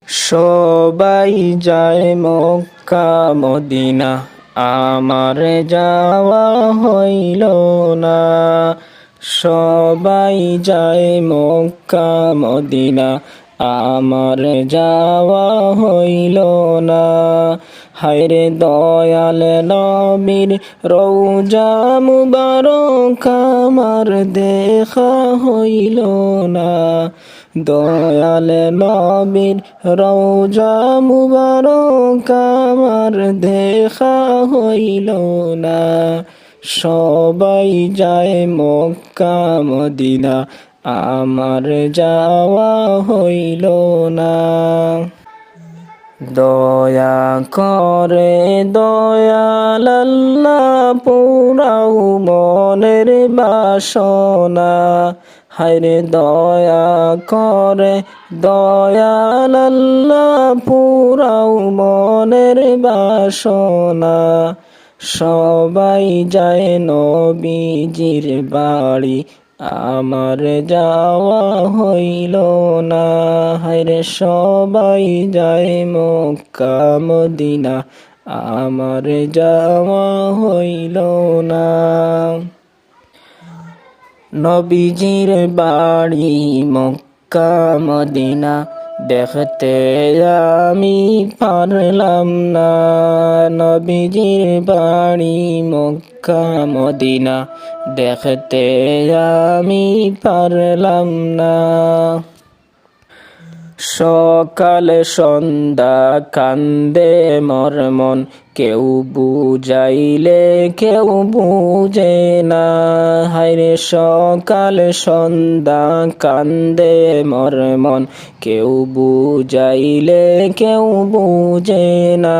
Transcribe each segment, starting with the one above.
সবাই যায় Mecca Medina, আমার যাওয়া হইল না। সবাই যায় মক্কা মদিনা, আমার যাওয়া হইল না। হায়রে দয়াল নবীর রওজা মুবারক আমার দেখা হইল না। দয়াল নবীর রওজা মুবারক আমার দেখা হইল না। সবাই যায় মক্কা মদিনা, আমার যাওয়া হইল না। দয়া করে দয়াল আল্লাহ পুরাও মনের বাসনা। হায়রে দয়া করে দয়াল আল্লাহ পুরাও মনের বাসনা। সবাই যায় নবীজির বাড়ি, আমার যাওয়া হইল না। হায়রে সবাই যায় মক্কা মদিনা, আমার যাওয়া হইল না। নবীজির বাড়ি মক্কা মদিনা, দেখতে আমি পারলাম না। নবীজির বাড়ি মক্কা মদিনা, দেখতে আমি পারলাম না। সকাল সন্ধ্যা কান্দে মোর মন, কেউ বুঝাইলে কেউ বুঝে না। হায়রে সকাল সন্ধ্যা কান্দে মোর মন, কেউ বুঝাইলে কেউ বুঝে না।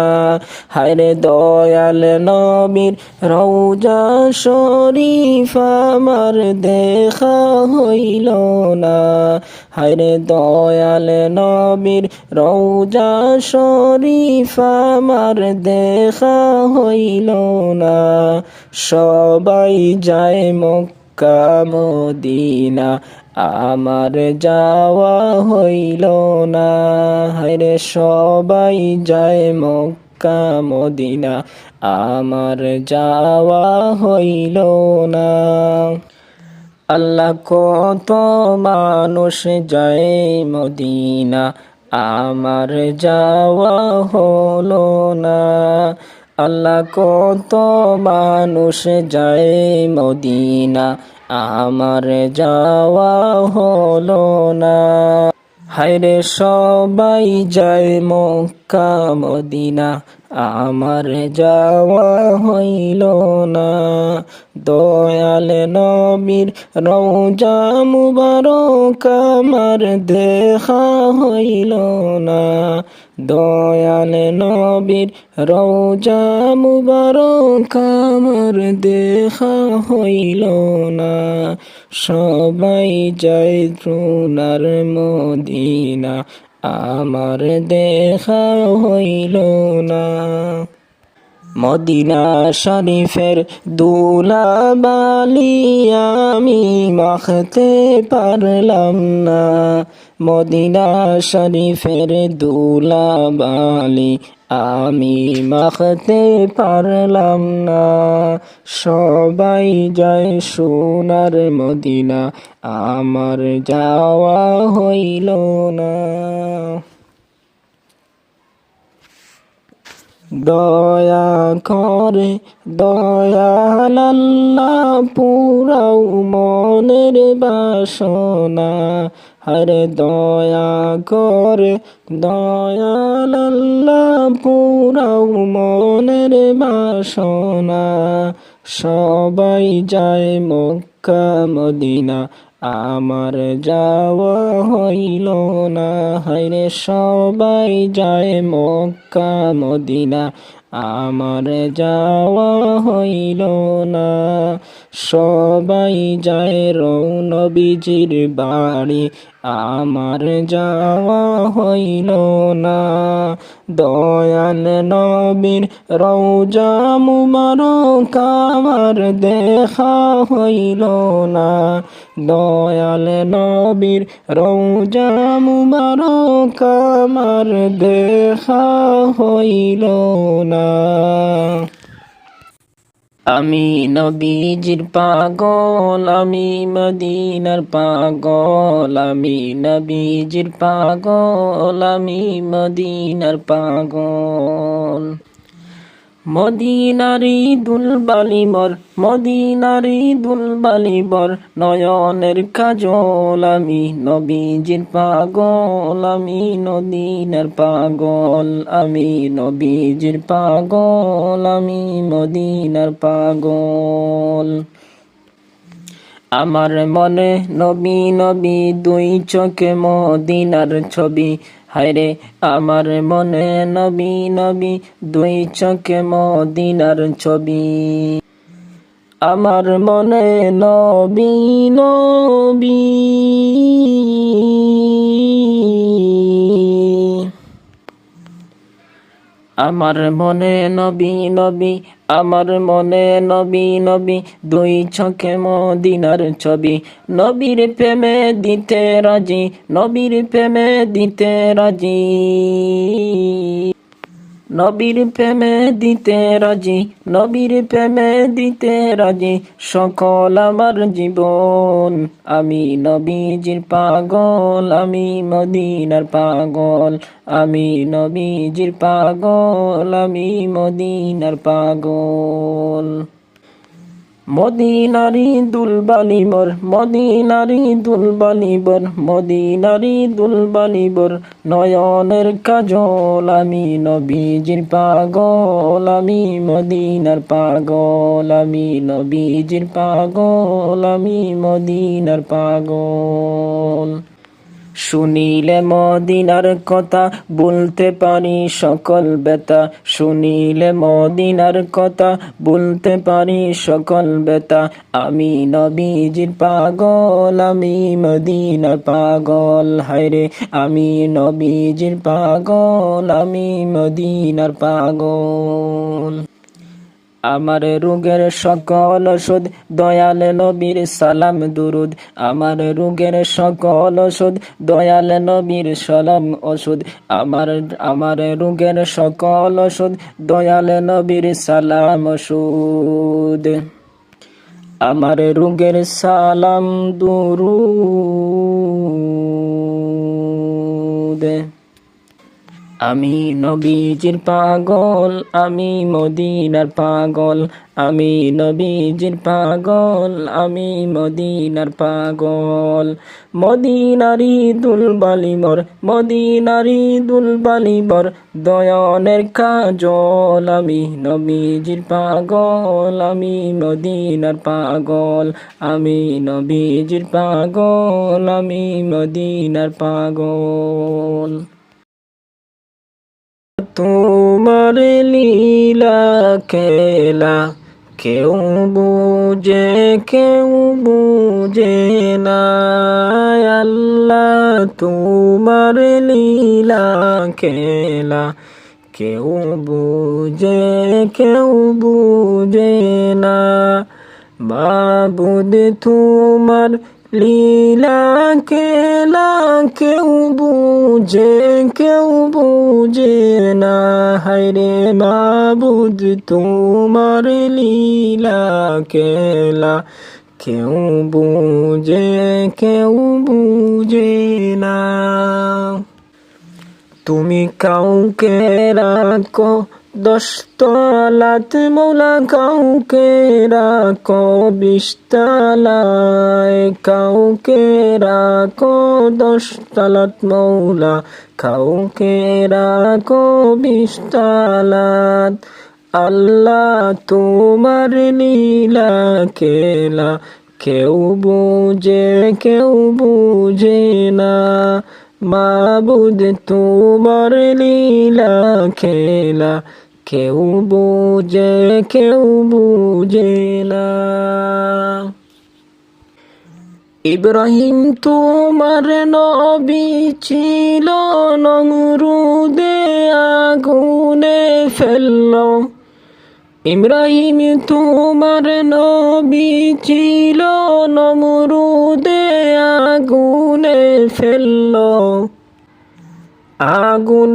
হায়রে দয়াল নবীর রওজা শরীফ আমার দেখা হইল না। হায়রে দয়াল নবীর রওজা শরীফ আমার দেখা হইল না। সবাই যায় মক্কা মদিনা, আমার যাওয়া হইল না। হায়রে সবাই যায় মক্কা মদিনা, আমার যাওয়া হইল না। আল্লাহ কত মানুষ যায় মদিনা, আমার যাওয়া হলো না। আল্লাহ কত মানুষ যায় মদিনা, আমার যাওয়া হলো না। হায়রে সবাই যায় মক্কা মদিনা, আমার যাওয়া হইল না। দয়াল নবীর রওজা মুবারক আমার দেখা হইল না। দয়াল নবীর রওজা মুবারক আমার দেখা হইল না। সবাই যায় সোনার মদিনা, আমার দেখা হইল না। মদিনা শরীফের দুলা বালি আমি মাখতে পারলাম না। মদিনা শরীফের দুলা বালি আমি মাখতে পারলাম না। সবাই যায় সোনার মদিনা, আমার যাওয়া হইল না। দয়া করে দয়াল আল্লাহ পুরাও মনের বাসনা। হরে দয়া করে দয়াল আল্লাহ পুরাও মনের বাসনা। সবাই যায় মক্কা মদিনা, আমার যাওয়া হইল না। হায়রে সবাই যায় মক্কা মদিনা, আমার যাওয়া হইল না। সবাই যায় নবীজির বাড়ি, আমার যাওয়া হইল না। দয়াল নবীর রওজা মুবারক আমার দেখা হইল না। দয়াল নবীর রওজা মুবারক আমার দেখা হইল না। আমি নবীজির পাগল, আমি মদিনার পাগল, আমি নবীজির পাগল, আমি মদিনার পাগল। মদিনারি দুলবালি মোর, মদিনারি দুলবালি মোর, নয়নের কাজল। আমি নবীজির পাগল, আমি মদিনার পাগল, আমি নবীজির পাগল, আমি মদিনার পাগল। আমার মনে নবী নবী দুই চোখে মদিনার ছবি, হায়রে আমার মনে নবী নবী দুই চোখে মদিনার ছবি। আমার মনে নবী নবী, আমার মনে নবী নবী, আমার মনে নবী নবী দুই চোখে মদিনার ছবি। নবীর প্রেমে দিতে রাজি, নবীর প্রেমে দিতে রাজি, নবীর প্রেমে দিতে রাজি, নবীর প্রেমে দিতে রাজি সকল আমার জীবন। আমি নবীজির পাগল, আমি মদিনার পাগল, আমি নবীজির পাগল, আমি মদিনার পাগল। মদিনারি দুলবালি মোর, মদিনারি দুলবালি মোর, মদিনারি দুলবালি মোর, নয়নের কাজল। আমি নবীজির পাগল, আমি মদিনার পাগল, আমি নবীজির পাগল, আমি মদিনার পাগল। শুনিলে মদিনার কথা বলতে পারি সকল ব্যথা, শুনিলে মদিনার কথা বলতে পারি সকল ব্যথা। আমি নবীজির পাগল, আমি মদিনার পাগল, হায়রে আমি নবীজির পাগল, আমি মদিনার পাগল। আমার রোগের সকল ওষুধ দয়াল নবীর সালাম দুরুদ, আমার রোগের সকল ওষুধ দয়াল নবীর সালাম ওষুধ। আমার রোগের সকল ওষুধ দয়াল নবীর সালাম ওষুধ। আমার রোগের সালাম দুরুদ। আমি নবীজির পাগল, আমি মদিনার পাগল, আমি নবীজির পাগল, আমি মদিনার পাগল। মদিনারি দুলবালি মোর, মদিনারি দুলবালি মোর, দয়নের কাজল। আমি নবীজির পাগল, আমি মদিনার পাগল, আমি নবীজির পাগল, আমি মদিনার পাগল। তোমার লীলা খেলা কেউ বুঝে, কেউ বুঝে না। আল্লাহ তোমার লীলা খেলা কেউ বুঝে, কেউ বুঝে না। মাবুদ তোমার লীলা খেলা কেউ বুঝে, কেউ বুঝে না। হায়রে মাবুদ তোমার লীলা খেলা কেউ বুঝে, কেউ বুঝে না। তুমি কাউকে রাখো 10 তলাত মৌলা, কাউকে রাখো 20 তলায়, কাউকে রাখো 10 তলাত মৌলা, কাউকে রাখো 20 তলাত। আল্লাহ তোমার লীলা খেলা কেউ বুঝে, কেউ বুঝে না। মাবুদ তোমার লীলা খেলা কেউ বুঝে কেউ বুঝে না। ইব্রাহিম তোমার নবী ছিল, নমরুদে আগুনে ফেললো। ইব্রাহিম তোমার নবী ছিল, নমরুদে আগুনে ফেললো। আগুন